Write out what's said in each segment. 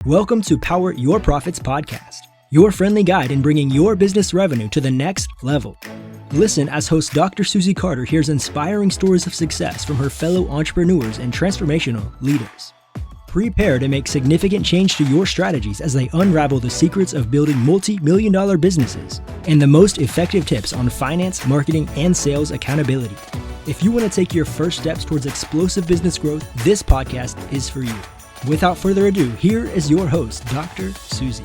Welcome to Power Your Profits podcast, your friendly guide in bringing your business revenue to the next level. Listen as host Dr. Susie Carder hears inspiring stories of success from her fellow entrepreneurs and transformational leaders. Prepare to make significant change to your strategies as they unravel the secrets of building multi-million-dollar businesses and the most effective tips on finance, marketing, and sales accountability. If you want to take your first steps towards explosive business growth, this podcast is for you. Without further ado, here is your host, Dr. Susie.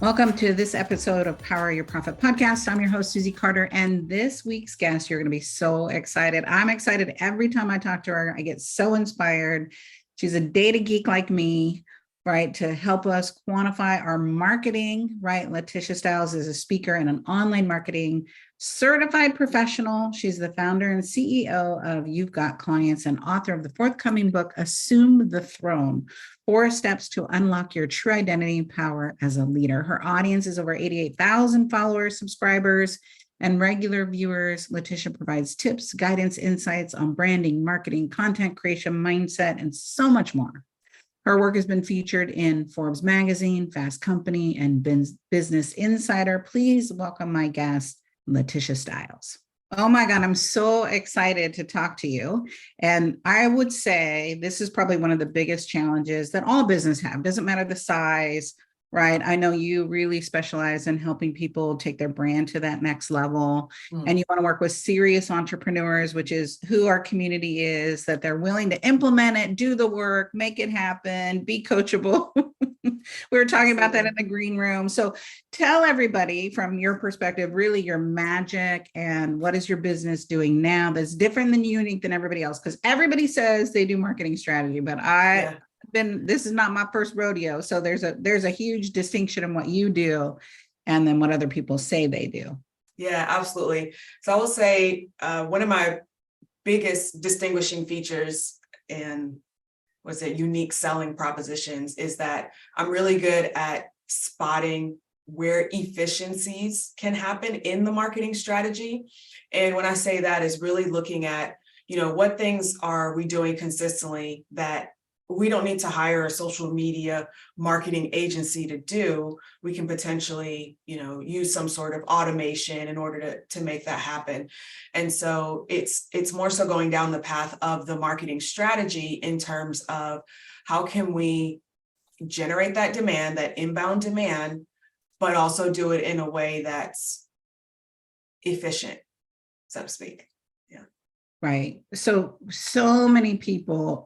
Welcome to this episode of Power Your Profit podcast. I'm your host, Susie Carder, and this week's guest, you're going to be so excited. I'm excited every time I talk to her. I get so inspired. She's a data geek like me, right, to help us quantify our marketing, right? LaTisha Styles is a speaker and an online marketing certified professional. She's the founder and CEO of You've Got Clients and author of the forthcoming book, Assume the Throne, 4 Steps to Unlock Your True Identity and Power as a Leader. Her audience is over 88,000 followers, subscribers, and regular viewers. LaTisha provides tips, guidance, insights on branding, marketing, content creation, mindset, and so much more. Her work has been featured in Forbes magazine, Fast Company, and Business Insider. Please welcome my guest, LaTisha Styles. Oh my God, I'm so excited to talk to you. And I would say this is probably one of the biggest challenges that all business have. Doesn't matter the size, right? I know you really specialize in helping people take their brand to that next level. And you want to work with serious entrepreneurs, which is who our community is, that they're willing to implement it, do the work, make it happen, be coachable. We were talking about that in the green room. So tell everybody from your perspective, really your magic and what is your business doing now that's different than unique than everybody else? Because everybody says they do marketing strategy, but this is not my first rodeo. So there's a huge distinction in what you do and then what other people say they do. Yeah, absolutely. So I will say one of my biggest distinguishing features and unique selling propositions is that I'm really good at spotting where efficiencies can happen in the marketing strategy. And when I say that is really looking at, what things are we doing consistently that we don't need to hire a social media marketing agency to do. We can potentially, use some sort of automation in order to make that happen. And so it's more so going down the path of the marketing strategy in terms of how can we generate that demand, that inbound demand, but also do it in a way that's efficient, so to speak. Right. So many people,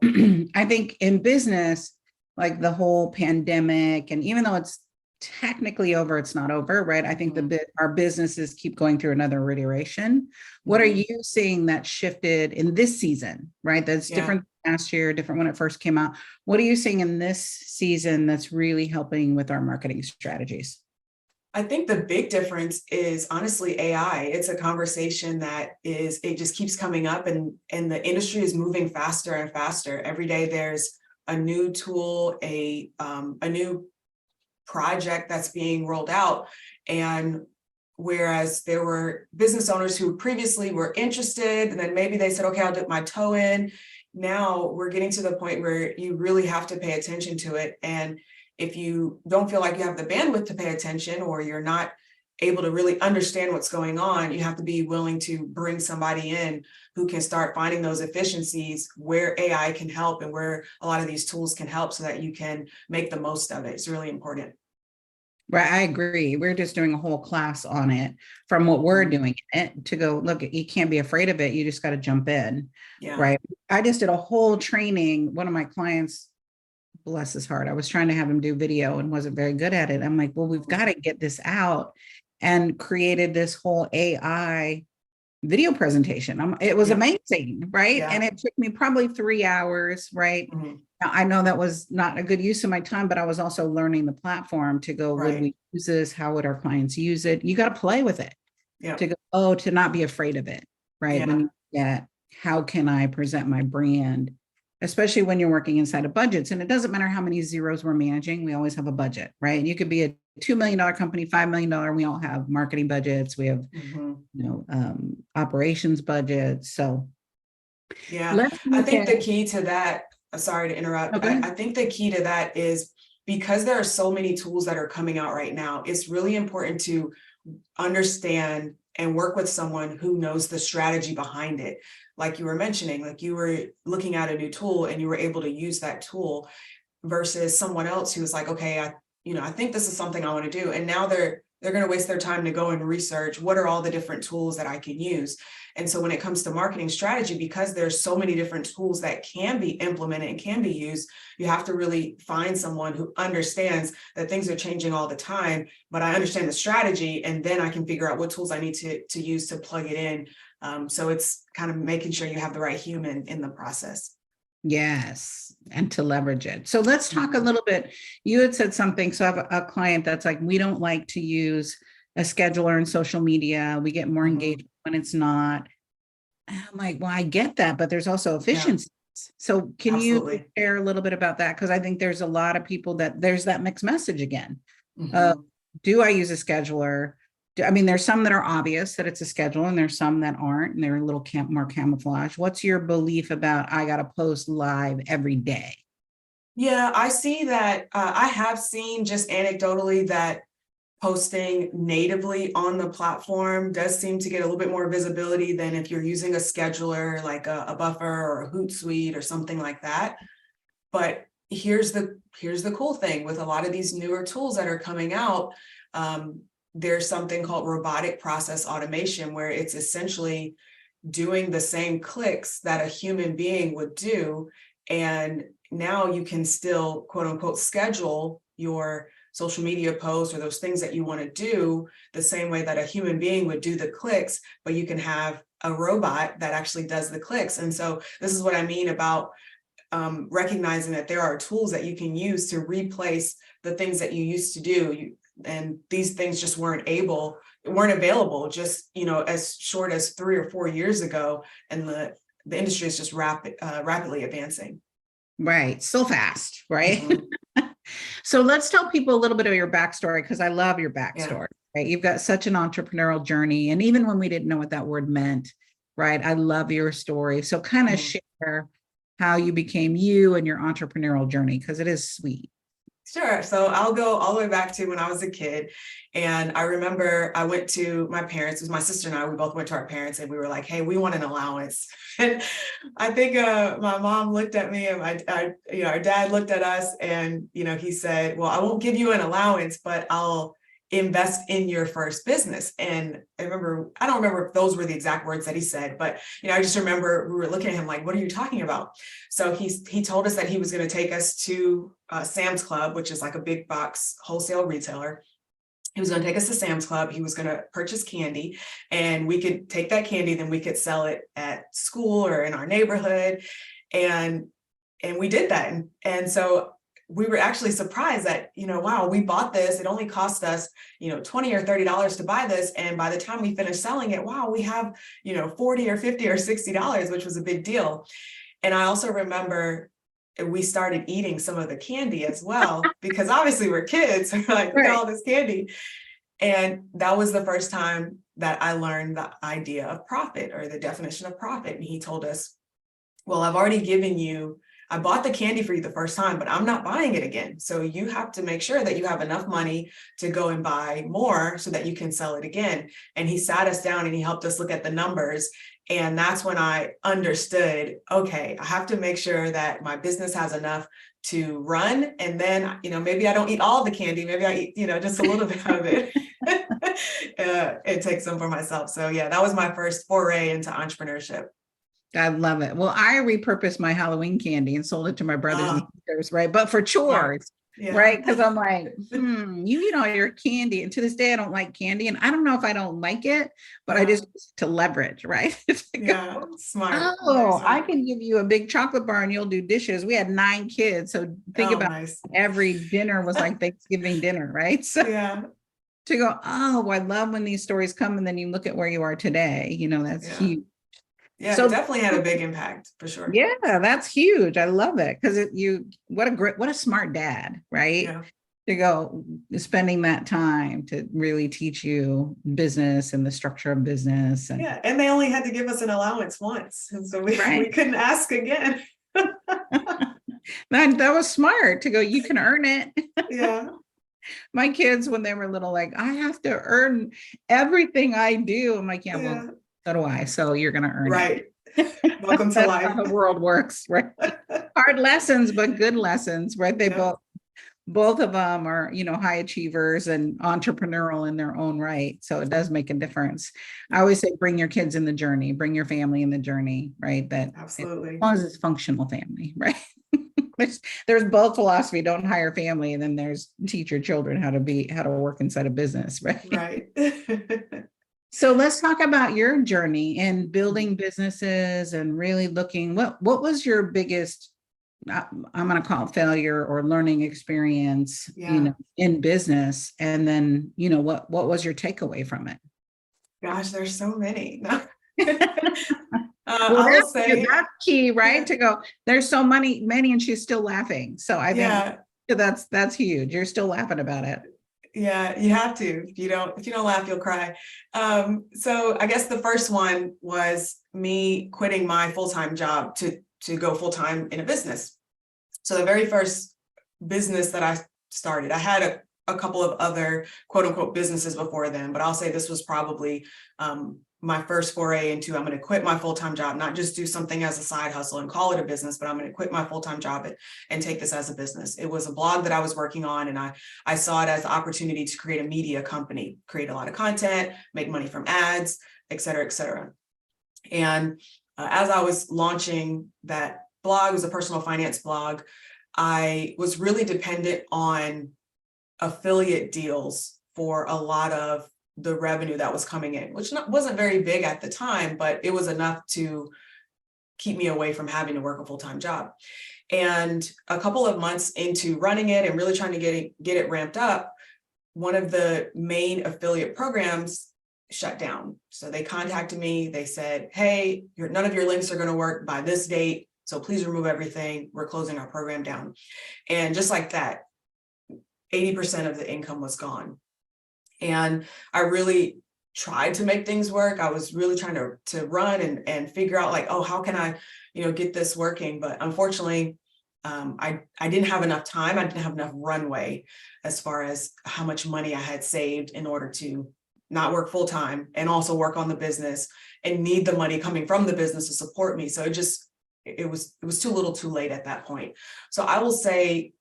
I think in business, like the whole pandemic, and even though it's technically over, it's not over, right? I think our businesses keep going through another iteration. What are you seeing that shifted in this season, right? That's different than last year, different when it first came out. What are you seeing in this season that's really helping with our marketing strategies? I think the big difference is honestly AI. It's a conversation it just keeps coming up and the industry is moving faster and faster. Every day there's a new tool, a new project that's being rolled out. And whereas there were business owners who previously were interested, and then maybe they said, okay, I'll dip my toe in. Now we're getting to the point where you really have to pay attention to it. And if you don't feel like you have the bandwidth to pay attention, or you're not able to really understand what's going on, you have to be willing to bring somebody in who can start finding those efficiencies where AI can help and where a lot of these tools can help so that you can make the most of it. It's really important. Right. I agree. We're just doing a whole class on it from what we're doing it to go, look, you can't be afraid of it. You just got to jump in. Yeah. Right. I just did a whole training. One of my clients, bless his heart, I was trying to have him do video and wasn't very good at it. I'm like, well, we've got to get this out, and created this whole AI video presentation. It was amazing, right? Yeah. And it took me probably 3 hours, right? Now, I know that was not a good use of my time, but I was also learning the platform to go, would we use this? How would our clients use it? You got to play with it to go, to not be afraid of it, right? Yeah. When you get, how can I present my brand? Especially when you're working inside of budgets. And it doesn't matter how many zeros we're managing, we always have a budget, right? You could be a $2 million company, $5 million, we all have marketing budgets. We have, operations budgets. So Yeah. Let's I look think at, the key to that, sorry to interrupt, oh, go ahead. I think the key to that is because there are so many tools that are coming out right now, it's really important to understand and work with someone who knows the strategy behind it. Like you were mentioning, like you were looking at a new tool and you were able to use that tool versus someone else who was like, okay, I think this is something I want to do. And now they're going to waste their time to go and research what are all the different tools that I can use. And so when it comes to marketing strategy, because there's so many different tools that can be implemented and can be used, you have to really find someone who understands that things are changing all the time, but I understand the strategy, and then I can figure out what tools I need to use to plug it in. So it's kind of making sure you have the right human in the process. Yes, and to leverage it. So let's talk a little bit. You had said something. So I have a client that's like, we don't like to use a scheduler in social media. We get more engagement when it's not. And I'm like, well, I get that, but there's also efficiencies. So can you Absolutely. share a little bit about that? Because I think there's a lot of people that there's that mixed message again. Mhm. Do I use a scheduler? I mean, there's some that are obvious that it's a schedule, and there's some that aren't, and they're a little more camouflage. What's your belief about I got to post live every day? Yeah, I see that. I have seen just anecdotally that posting natively on the platform does seem to get a little bit more visibility than if you're using a scheduler like a Buffer or a Hootsuite or something like that. But here's the cool thing with a lot of these newer tools that are coming out. There's something called robotic process automation, where it's essentially doing the same clicks that a human being would do. And now you can still, quote unquote, schedule your social media posts or those things that you want to do the same way that a human being would do the clicks, but you can have a robot that actually does the clicks. And so this is what I mean about recognizing that there are tools that you can use to replace the things that you used to do. And these things just weren't available just, as short as 3 or 4 years ago. And the industry is just rapidly advancing. Right. So fast, right? Mm-hmm. So let's tell people a little bit of your backstory, because I love your Yeah. backstory, right? You've got such an entrepreneurial journey. And even when we didn't know what that word meant, right? I love your story. So kind of share how you became you and your entrepreneurial journey, because it is sweet. Sure. So I'll go all the way back to when I was a kid. And I remember I went to my parents, it was my sister and I, we both went to our parents and we were like, hey, we want an allowance. And I think my mom looked at me and our dad looked at us and, he said, well, I won't give you an allowance, but I'll invest in your first business. And I don't remember if those were the exact words that he said, but, I just remember we were looking at him like, what are you talking about? So he told us that he was going to take us to Sam's Club, which is like a big box wholesale retailer. He was going to take us to Sam's Club. He was going to purchase candy, and we could take that candy, then we could sell it at school or in our neighborhood. And we did that. And so we were actually surprised that, wow, we bought this. It only cost us, $20 or $30 to buy this. And by the time we finished selling it, wow, we have, $40 or $50 or $60, which was a big deal. And I also remember we started eating some of the candy as well, because obviously we're kids. We're like, look at all this candy. And that was the first time that I learned the idea of profit, or the definition of profit. And he told us, well, I bought the candy for you the first time, but I'm not buying it again. So you have to make sure that you have enough money to go and buy more so that you can sell it again. And he sat us down and he helped us look at the numbers. And that's when I understood, okay, I have to make sure that my business has enough to run. And then, maybe I don't eat all the candy. Maybe I eat, just a little bit of it. It takes some for myself. So yeah, that was my first foray into entrepreneurship. I love it. Well, I repurposed my Halloween candy and sold it to my brothers and sisters, right? But for chores, right? Because I'm like, you eat all your candy. And to this day, I don't like candy. And I don't know if I don't like it, but I just to leverage, right? Smart. Oh, I can give you a big chocolate bar and you'll do dishes. We had 9 kids. So think about every dinner was like Thanksgiving dinner, right? So to go, oh, I love when these stories come and then you look at where you are today, that's huge. Yeah, so, it definitely had a big impact for sure. Yeah, that's huge. I love it because what a smart dad, right? to go spending that time to really teach you business and the structure of business. And Yeah, and they only had to give us an allowance once, and so we right. couldn't ask again. That was smart to go, you can earn it. Yeah. My kids, when they were little, like, I have to earn everything I do. I'm like, yeah, well, so do I. So you're going to earn Right. it. Welcome to That's life. how the world works, right? Hard lessons, but good lessons, right? They both of them are, high achievers and entrepreneurial in their own right. So it does make a difference. I always say, bring your kids in the journey, bring your family in the journey, right? That Absolutely. as long as it's functional family, right? there's both philosophy, don't hire family, and then there's teach your children how to work inside a business, right? Right. So let's talk about your journey in building businesses and really looking, what was your biggest, I'm going to call it failure or learning experience, in business. And then, what was your takeaway from it? Gosh, there's so many. No. Well, I will say that's key, right? To go, there's so many, and she's still laughing. So I think that's huge. You're still laughing about it. Yeah, you have to. If you don't laugh, you'll cry. So I guess the first one was me quitting my full-time job to go full-time in a business. So the very first business that I started, I had a couple of other quote unquote businesses before then, but I'll say this was probably my first foray into, I'm going to quit my full-time job, not just do something as a side hustle and call it a business, but I'm going to quit my full-time job and take this as a business. It was a blog that I was working on, and I saw it as the opportunity to create a media company, create a lot of content, make money from ads, et cetera, et cetera. And as I was launching that blog, it was a personal finance blog, I was really dependent on affiliate deals for a lot of the revenue that was coming in, which wasn't very big at the time, but it was enough to keep me away from having to work a full-time job. And a couple of months into running it and really trying to get it ramped up, one of the main affiliate programs shut down. So they contacted me. They said, hey, none of your links are going to work by this date, so please remove everything. We're closing our program down. And just like that, 80% of the income was gone. And I really tried to make things work. I was really trying to run and figure out like, oh, how can I, get this working? But unfortunately, I didn't have enough time. I didn't have enough runway as far as how much money I had saved in order to not work full time and also work on the business and need the money coming from the business to support me. So it was too little too late at that point. So I will say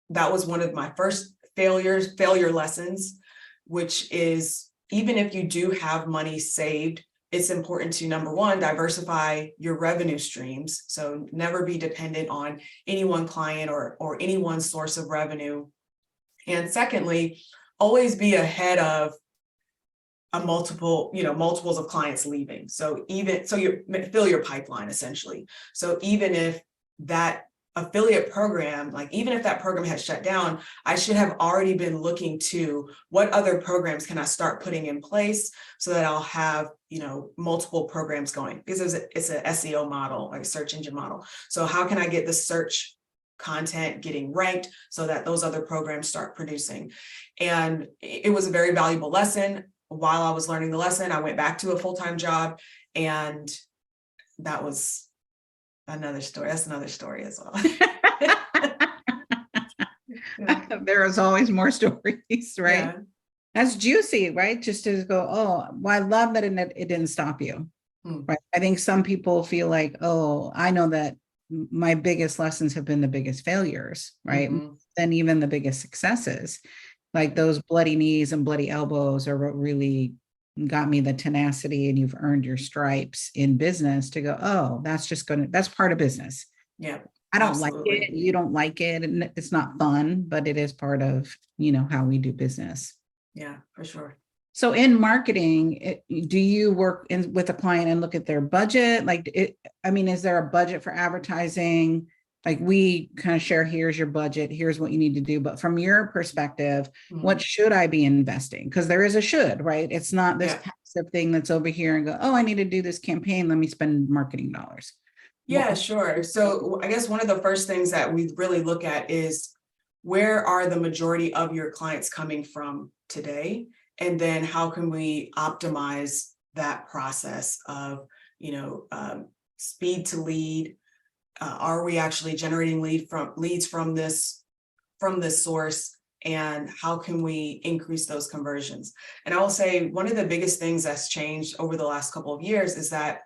that was one of my first failure lessons, which is, even if you do have money saved, it's important to, number one, diversify your revenue streams. So never be dependent on any one client or any one source of revenue. And secondly, always be ahead of multiples of clients leaving. So you fill your pipeline essentially. So even if that affiliate program, like even if that program had shut down, I should have already been looking to what other programs can I start putting in place so that I'll have, multiple programs going, because it's an SEO model, like a search engine model. So how can I get the search content getting ranked so that those other programs start producing? And it was a very valuable lesson. While I was learning the lesson, I went back to a full-time job, and that was another story. That's another story as well. There is always more stories, right? Yeah. That's juicy, right? Just to go, oh, well, I love that it didn't stop you, right? I think some people feel like, oh, I know that my biggest lessons have been the biggest failures, right? Mm-hmm. Than even the biggest successes. Like those bloody knees and bloody elbows are what really got me the tenacity, and you've earned your stripes in business to go, oh, that's part of business. Yeah. I don't like it. You don't like it. And it's not fun, but it is part of, how we do business. Yeah, for sure. So in marketing, do you work with a client and look at their budget? Is there a budget for advertising? Like we kind of share, here's your budget, here's what you need to do. But from your perspective, what should I be investing? Because there is a should, right? It's not this passive thing that's over here and go, oh, I need to do this campaign. Let me spend marketing dollars. Yeah, sure. So I guess one of the first things that we really look at is where are the majority of your clients coming from today? And then how can we optimize that process of, speed to lead? Are we actually generating leads from this source? And how can we increase those conversions? And I will say one of the biggest things that's changed over the last couple of years is that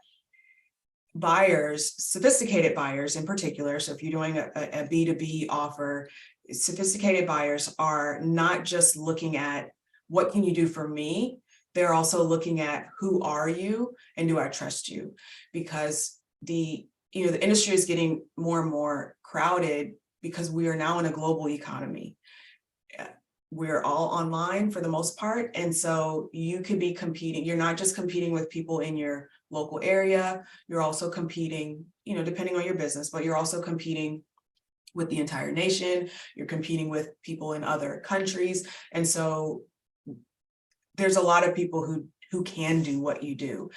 buyers, sophisticated buyers in particular, so if you're doing a B2B offer, sophisticated buyers are not just looking at what can you do for me, they're also looking at who are you and do I trust you? Because the industry is getting more and more crowded because we are now in a global economy. We're all online for the most part. And so you could be competing. You're not just competing with people in your local area. You're also competing, depending on your business, but you're also competing with the entire nation. You're competing with people in other countries. And so there's a lot of people who can do what you do.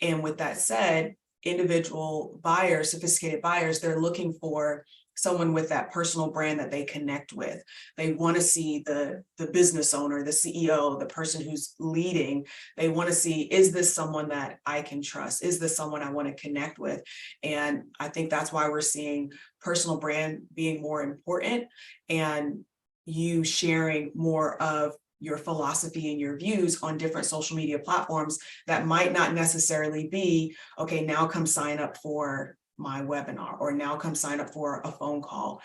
And with that said, individual buyers, sophisticated buyers, they're looking for someone with that personal brand that they connect with. They want to see the business owner, the CEO, the person who's leading. They want to see, is this someone that I can trust? Is this someone I want to connect with? And I think that's why we're seeing personal brand being more important and you sharing more of your philosophy and your views on different social media platforms that might not necessarily be, okay, now come sign up for my webinar, or now come sign up for a phone call.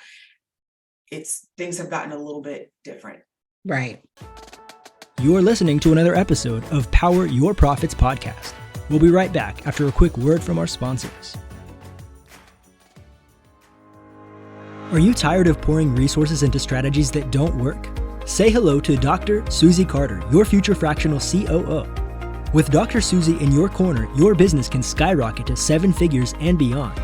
Things have gotten a little bit different. Right. You're listening to another episode of Power Your Profits podcast. We'll be right back after a quick word from our sponsors. Are you tired of pouring resources into strategies that don't work? Say hello to Dr. Susie Carder, your future fractional COO. With Dr. Susie in your corner, your business can skyrocket to 7 figures and beyond.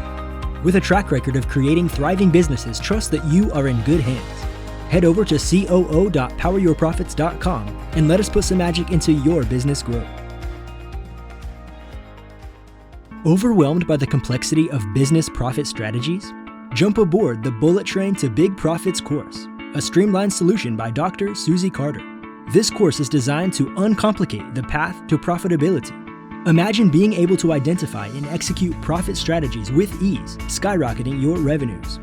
With a track record of creating thriving businesses, trust that you are in good hands. Head over to coo.poweryourprofits.com and let us put some magic into your business growth. Overwhelmed by the complexity of business profit strategies? Jump aboard the Bullet Train to Big Profits course, a streamlined solution by Dr. Susie Carder. This course is designed to uncomplicate the path to profitability. Imagine being able to identify and execute profit strategies with ease, skyrocketing your revenues.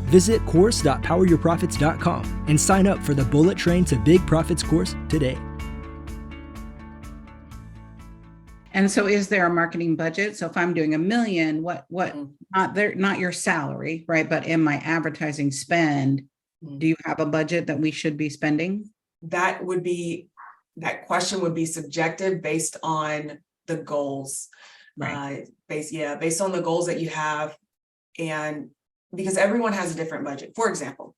Visit course.poweryourprofits.com and sign up for the Bullet Train to Big Profits course today. And so is there a marketing budget? So if I'm doing $1 million, not your salary, right? But in my advertising spend, do you have a budget that we should be spending? That question would be subjective based on the goals, Right. Based on the goals that you have. And because everyone has a different budget. For example,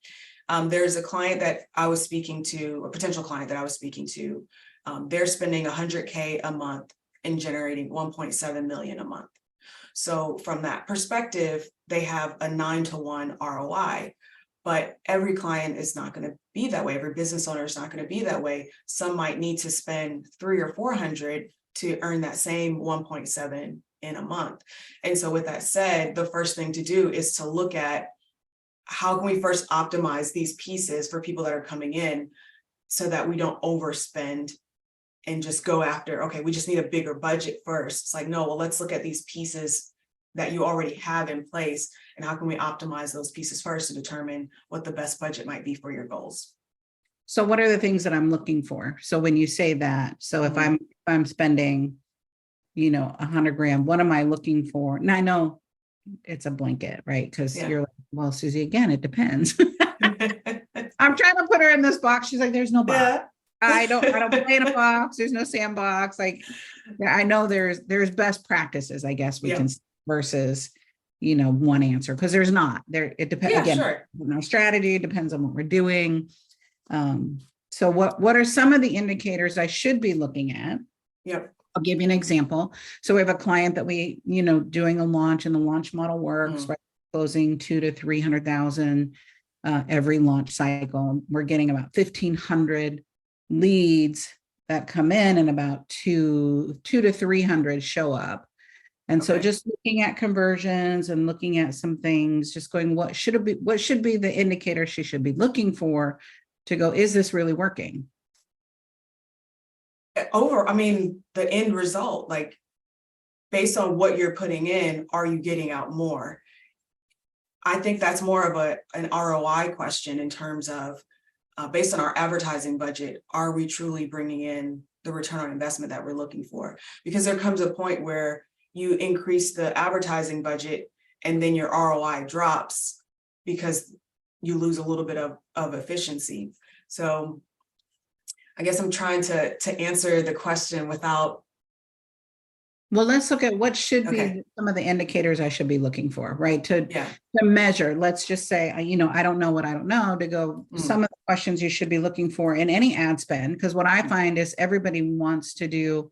there's a client that I was speaking to, a potential client that I was speaking to, they're spending $100K a month and generating 1.7 million a month. So from that perspective, they have a 9-to-1 ROI. But every client is not going to be that way. Every business owner is not going to be that way. Some might need to spend 300 or 400 to earn that same 1.7 in a month. And so with that said, the first thing to do is to look at how can we first optimize these pieces for people that are coming in so that we don't overspend and just go after, okay, we just need a bigger budget first. It's like, no, well, let's look at these pieces that you already have in place and how can we optimize those pieces first to determine what the best budget might be for your goals. So what are the things that I'm looking for? So when you say that, so if I'm spending, 100 grand, what am I looking for? And I know it's a blanket, right? Because you're like, well, Susie, again, it depends. I'm trying to put her in this box. She's like, there's no box. Yeah. I don't play in a box. There's no sandbox. Like, I know there's best practices, I guess we can, versus, one answer, because there's not there. It depends again on our strategy. It depends on what we're doing. So what are some of the indicators I should be looking at? Yep. I'll give you an example. So we have a client that we, doing a launch, and the launch model works, right? Closing 200,000 to 300,000 every launch cycle. We're getting about 1,500 leads that come in, and about 200 to 300 show up. And so Okay. just looking at conversions and looking at some things, just going, what should be the indicator she should be looking for to go, is this really working? I mean, the end result, like based on what you're putting in, are you getting out more? I think that's more of an ROI question in terms of based on our advertising budget, are we truly bringing in the return on investment that we're looking for? Because there comes a point where you increase the advertising budget and then your ROI drops because you lose a little bit of efficiency. So I guess I'm trying to answer the question without. Well, let's look at what should be Okay. some of the indicators I should be looking for, right? Yeah. To measure, let's just say, I don't know what I don't know, to go some of the questions you should be looking for in any ad spend. Because what I find is everybody wants to do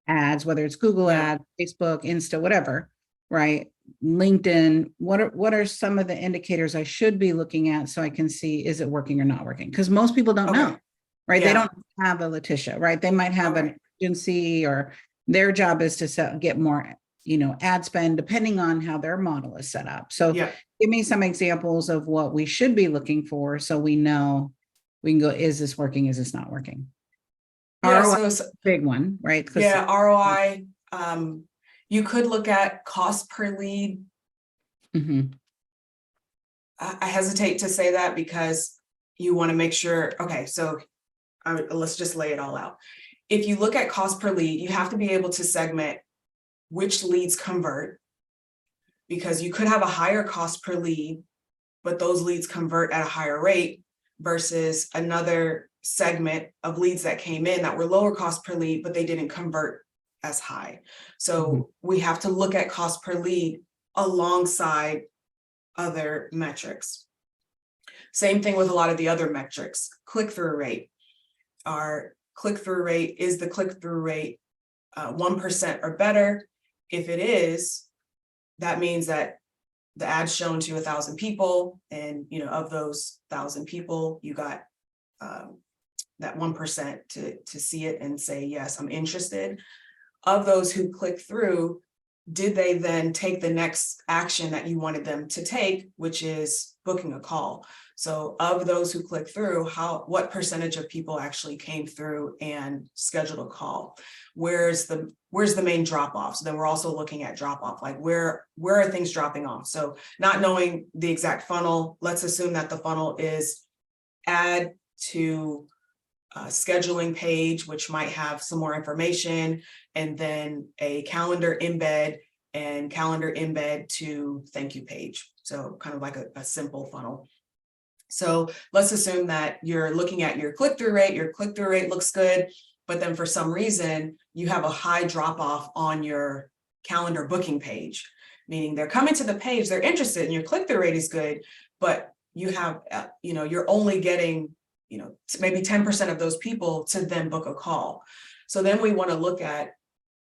ads, whether it's Google Yeah. ads, Facebook, Insta, whatever, right? LinkedIn, what are some of the indicators I should be looking at so I can see, is it working or not working? Because most people don't know, right? They Yeah. don't have a LaTisha, right? They might have an agency, or their job is to get more, ad spend, depending on how their model is set up. So Yeah. give me some examples of what we should be looking for so we know we can go, is this working? Is this not working? Yeah, ROI is a big one, right? Yeah, ROI. You could look at cost per lead. Mhm. I hesitate to say that because you want to make sure. Okay, so let's just lay it all out. If you look at cost per lead, you have to be able to segment which leads convert, because you could have a higher cost per lead, but those leads convert at a higher rate versus another segment of leads that came in that were lower cost per lead, but they didn't convert as high. So we have to look at cost per lead alongside other metrics. Same thing with a lot of the other metrics. Click-through rate. Our click-through rate, is the click-through rate 1% or better? If it is, that means that the ad's shown to 1,000 people, and of those 1,000 people, you got that 1% to see it and say, yes, I'm interested. Of those who click through, did they then take the next action that you wanted them to take, which is booking a call? So of those who click through, what percentage of people actually came through and scheduled a call? Where's the main drop off? So then we're also looking at drop off, like where are things dropping off? So not knowing the exact funnel, let's assume that the funnel is add to scheduling page, which might have some more information, and then a calendar embed, and calendar embed to thank you page. So kind of like a simple funnel. So let's assume that you're looking at your click-through rate. Your click-through rate looks good, but then for some reason you have a high drop-off on your calendar booking page, meaning they're coming to the page, they're interested, and your click-through rate is good, but you have, you're only getting, maybe 10% of those people to then book a call. So then we want to look at,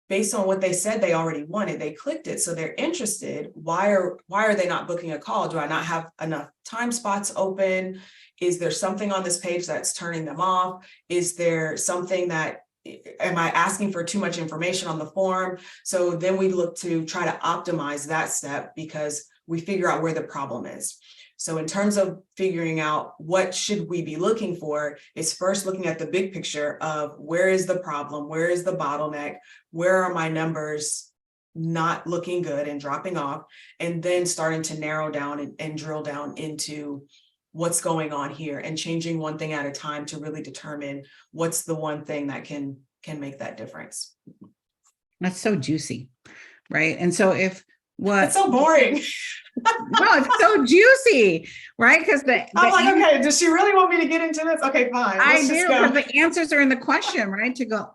based on what they said they already wanted, they clicked it, so they're interested. Why are they not booking a call? Do I not have enough time spots open? Is there something on this page that's turning them off? Is there something am I asking for too much information on the form? So then we look to try to optimize that step, because we figure out where the problem is. So in terms of figuring out what should we be looking for, is first looking at the big picture of where is the problem, where is the bottleneck, where are my numbers not looking good and dropping off, and then starting to narrow down and drill down into what's going on here, and changing one thing at a time to really determine what's the one thing that can make that difference. That's so juicy, right? And so it's so boring. No, it's so juicy, right? Because I'm like, okay, does she really want me to get into this? Okay, fine. I do, because the answers are in the question, right? To go,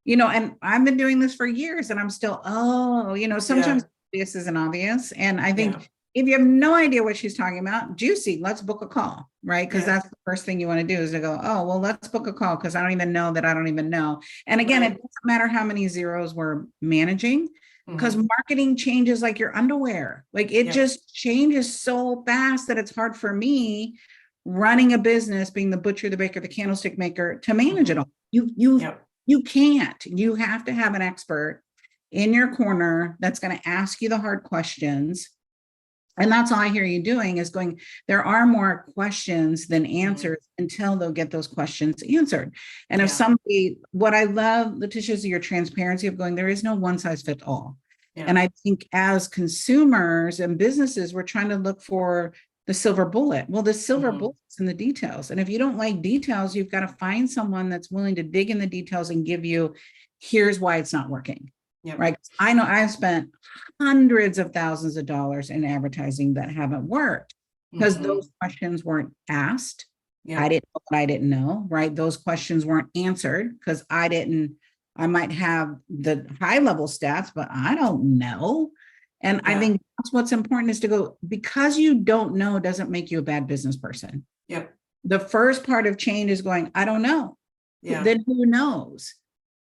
and I've been doing this for years, and I'm still, sometimes this isn't obvious. And I think if you have no idea what she's talking about, juicy, let's book a call, right? Because that's the first thing you want to do, is to go, oh, well, let's book a call, because I don't even know that I don't even know. And again, it doesn't matter how many zeros we're managing, because marketing changes like your underwear. Like it just changes so fast that it's hard for me, running a business, being the butcher, the baker, the candlestick maker, to manage it all. You can't. You have to have an expert in your corner that's going to ask you the hard questions. And that's all I hear you doing is going, there are more questions than answers until they'll get those questions answered. And if somebody, what I love, LaTisha, is your transparency of going, there is no one size fits all. Yeah. And I think as consumers and businesses, we're trying to look for the silver bullet. Well, the silver bullet's in the details. And if you don't like details, you've got to find someone that's willing to dig in the details and give you, here's why it's not working. Yep. Right. I know I've spent hundreds of thousands of dollars in advertising that haven't worked because those questions weren't asked. Yep. I didn't know what I didn't know. Right. Those questions weren't answered because I might have the high level stats, but I don't know. And I think that's what's important is to go, because you don't know doesn't make you a bad business person. Yep. The first part of change is going, I don't know. Yeah. Then who knows?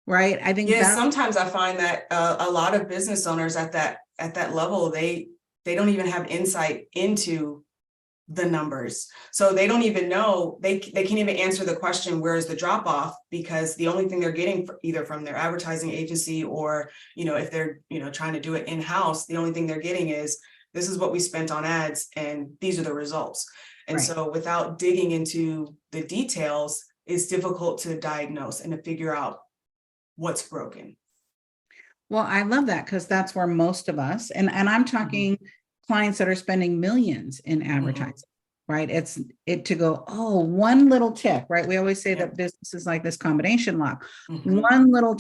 Right. I think sometimes I find that a lot of business owners at that level, they don't even have insight into the numbers. So they don't even know, they can't even answer the question, where is the drop off? Because the only thing they're getting either from their advertising agency or, if they're, trying to do it in-house, the only thing they're getting is, this is what we spent on ads and these are the results. And so without digging into the details, it's difficult to diagnose and to figure out what's broken. Well, I love that because that's where most of us, and I'm talking clients that are spending millions in advertising, right? It's to go, oh, one little tick, right? We always say that business is like this combination lock. One little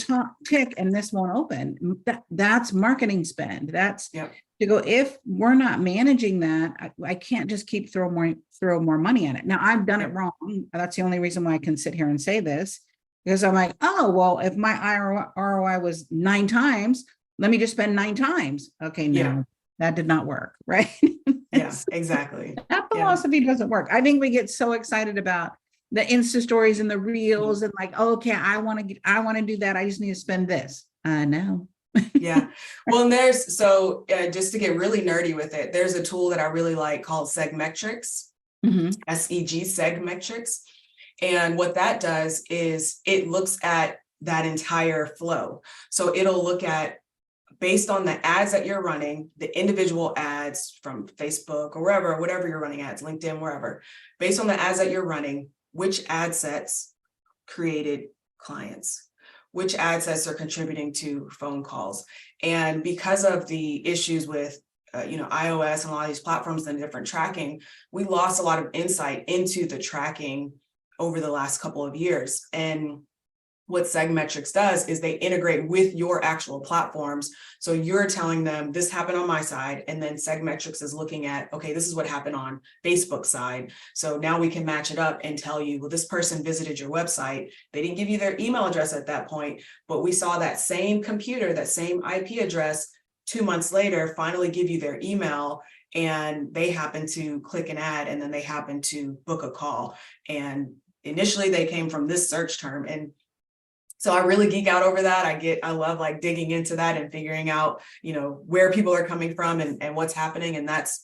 tick and this won't open. That's marketing spend. That's to go, if we're not managing that, I can't just keep throw more money at it. Now I've done it wrong. That's the only reason why I can sit here and say this. Because I'm like, oh, well, if my ROI was 9 times, let me just spend 9 times. Okay, no, that did not work, right? Yeah, exactly. That philosophy doesn't work. I think we get so excited about the Insta stories and the reels and like, oh, okay, I want to do that. I just need to spend this. No. Yeah. Well, and there's, just to get really nerdy with it, there's a tool that I really like called Segmetrics, SEG, Segmetrics. And what that does is it looks at that entire flow. So it'll look at, based on the ads that you're running, the individual ads from Facebook or wherever, whatever you're running ads, LinkedIn, wherever, based on the ads that you're running, which ad sets created clients, which ad sets are contributing to phone calls. And because of the issues with iOS and a lot of these platforms and different tracking, we lost a lot of insight into the tracking over the last couple of years. And what Segmetrics does is they integrate with your actual platforms. So you're telling them this happened on my side, and then Segmetrics is looking at, okay, this is what happened on Facebook side. So now we can match it up and tell you, well, this person visited your website. They didn't give you their email address at that point, but we saw that same computer, that same IP address 2 months later, finally give you their email, and they happen to click an ad, and then they happen to book a call. And initially they came from this search term. And so I really geek out over that. I love like digging into that and figuring out, where people are coming from and what's happening. And that's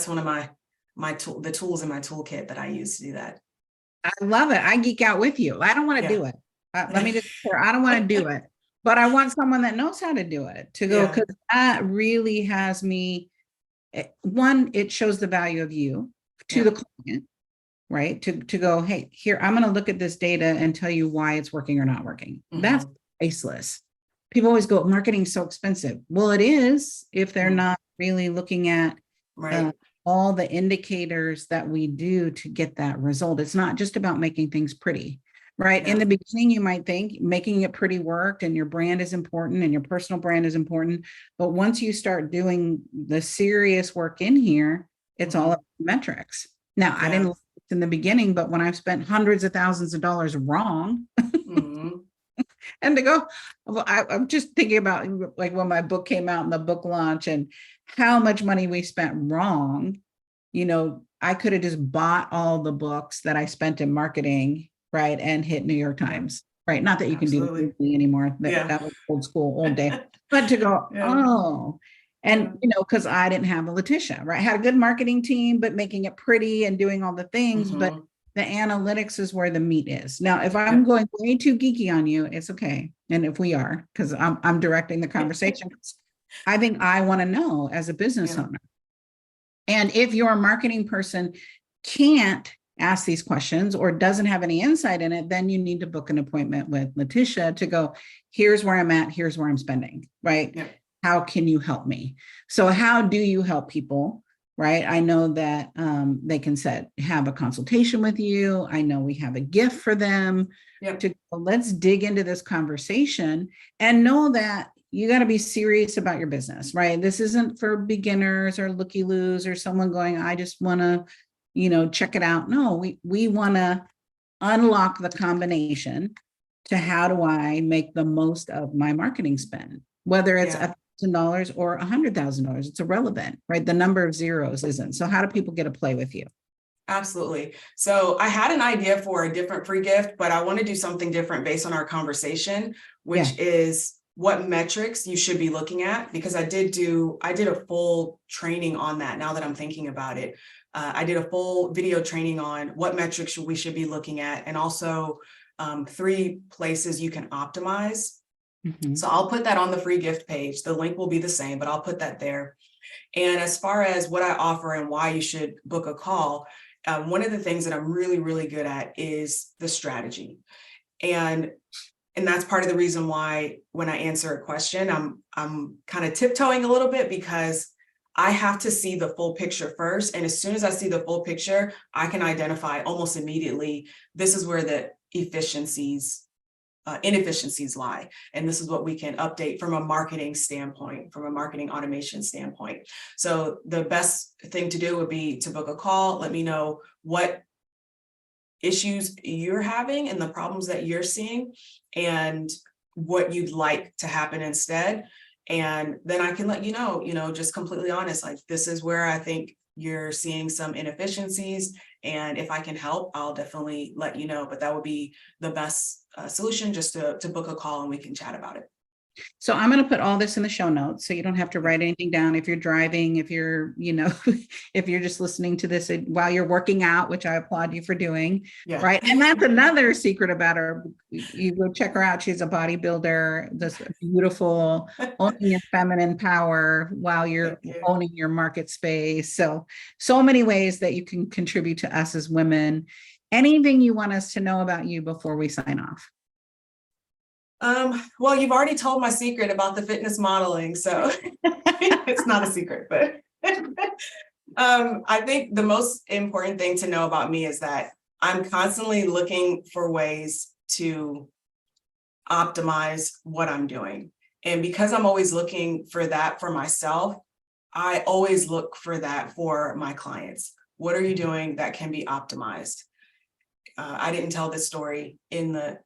one of the tools in my toolkit that I use to do that. I love it. I geek out with you. I don't want to do it. Let me just clear. I don't want to do it, but I want someone that knows how to do it to go, because that really has me. One, it shows the value of you to the client. Right. To go, hey, here, I'm going to look at this data and tell you why it's working or not working. That's priceless. People always go, marketing's so expensive. Well, it is if they're not really looking at all the indicators that we do to get that result. It's not just about making things pretty, right? In the beginning, you might think making it pretty worked and your brand is important and your personal brand is important. But once you start doing the serious work in here, it's all about metrics. Now, I didn't in the beginning, but when I've spent hundreds of thousands of dollars wrong, and to go, well, I'm just thinking about like when my book came out and the book launch and how much money we spent wrong. I could have just bought all the books that I spent in marketing, right, and hit New York Times, right? Not that you can do it anymore. That was old school, old day. But to go, and, because I didn't have a LaTisha, right? I had a good marketing team, but making it pretty and doing all the things. But The analytics is where the meat is. Now, if I'm going way too geeky on you, it's okay. And if we are, because I'm directing the conversation, I think I want to know as a business owner. And if your marketing person can't ask these questions or doesn't have any insight in it, then you need to book an appointment with LaTisha to go, here's where I'm at, here's where I'm spending, right? Yeah. How can you help me? So how do you help people? Right. I know that they can have a consultation with you. I know we have a gift for them to let's dig into this conversation and know that you got to be serious about your business, right? This isn't for beginners or looky-loos or someone going, I just want to, check it out. No, we want to unlock the combination to how do I make the most of my marketing spend, whether it's $1,000 or $100,000, it's irrelevant, right? The number of zeros isn't. So how do people get to play with you? Absolutely. So I had an idea for a different free gift, but I want to do something different based on our conversation, which is what metrics you should be looking at, because I did a full training on that. Now that I'm thinking about it, I did a full video training on what metrics we should be looking at, and also 3 places you can optimize. So I'll put that on the free gift page. The link will be the same, but I'll put that there. And as far as what I offer and why you should book a call, one of the things that I'm really, really good at is the strategy. And that's part of the reason why when I answer a question, I'm kind of tiptoeing a little bit, because I have to see the full picture first. And as soon as I see the full picture, I can identify almost immediately, this is where the inefficiencies lie. And this is what we can update from a marketing standpoint, from a marketing automation standpoint. So the best thing to do would be to book a call. Let me know what issues you're having and the problems that you're seeing and what you'd like to happen instead. And then I can let you know, just completely honest, like, this is where I think you're seeing some inefficiencies. And if I can help, I'll definitely let you know. But that would be the best solution, just to book a call and we can chat about it. So I'm going to put all this in the show notes, so you don't have to write anything down if you're driving, if you're, if you're just listening to this while you're working out, which I applaud you for doing. Yeah. Right. And that's another secret about her. You go check her out. She's a bodybuilder, this beautiful, owning your feminine power while you're owning your market space. So many ways that you can contribute to us as women. Anything you want us to know about you before we sign off? Well, you've already told my secret about the fitness modeling, so it's not a secret, but I think the most important thing to know about me is that I'm constantly looking for ways to optimize what I'm doing. And because I'm always looking for that for myself, I always look for that for my clients. What are you doing that can be optimized? I didn't tell this story in the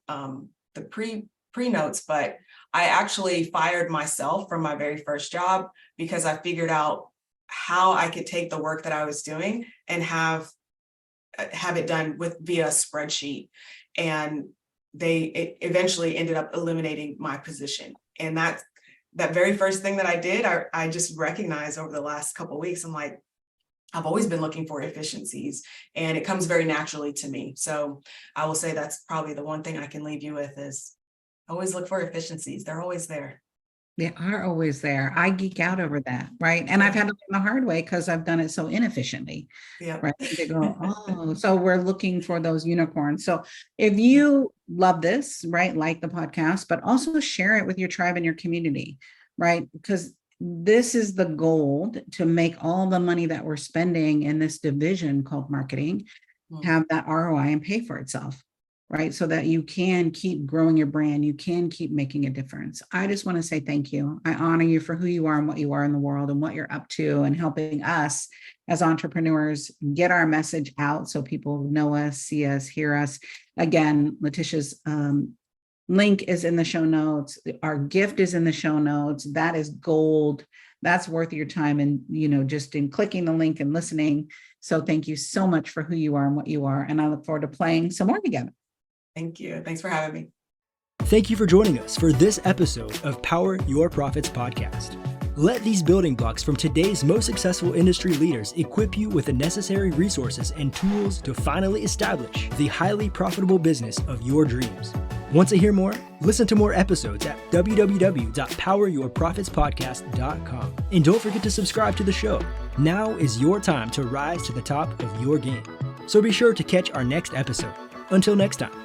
pre-notes, but I actually fired myself from my very first job because I figured out how I could take the work that I was doing and have it done via a spreadsheet. And it eventually ended up eliminating my position. And that very first thing that I did, I just recognized over the last couple of weeks, I'm like, I've always been looking for efficiencies, and it comes very naturally to me. So I will say that's probably the one thing I can leave you with is always look for efficiencies. They're always there. They are always there. I geek out over that, right? And I've had to learn the hard way because I've done it so inefficiently. Yeah. Right. They go, oh, so we're looking for those unicorns. So if you love this, right, like the podcast, but also share it with your tribe and your community, right? Because this is the gold to make all the money that we're spending in this division called marketing, have that ROI and pay for itself. Right? So that you can keep growing your brand, you can keep making a difference. I just want to say thank you. I honor you for who you are and what you are in the world and what you're up to, and helping us as entrepreneurs get our message out so people know us, see us, hear us. Again, LaTisha's link is in the show notes. Our gift is in the show notes. That is gold. That's worth your time, and just in clicking the link and listening. So thank you so much for who you are and what you are. And I look forward to playing some more together. Thank you. Thanks for having me. Thank you for joining us for this episode of Power Your Profits podcast. Let these building blocks from today's most successful industry leaders equip you with the necessary resources and tools to finally establish the highly profitable business of your dreams. Want to hear more? Listen to more episodes at www.poweryourprofitspodcast.com. And don't forget to subscribe to the show. Now is your time to rise to the top of your game. So be sure to catch our next episode. Until next time.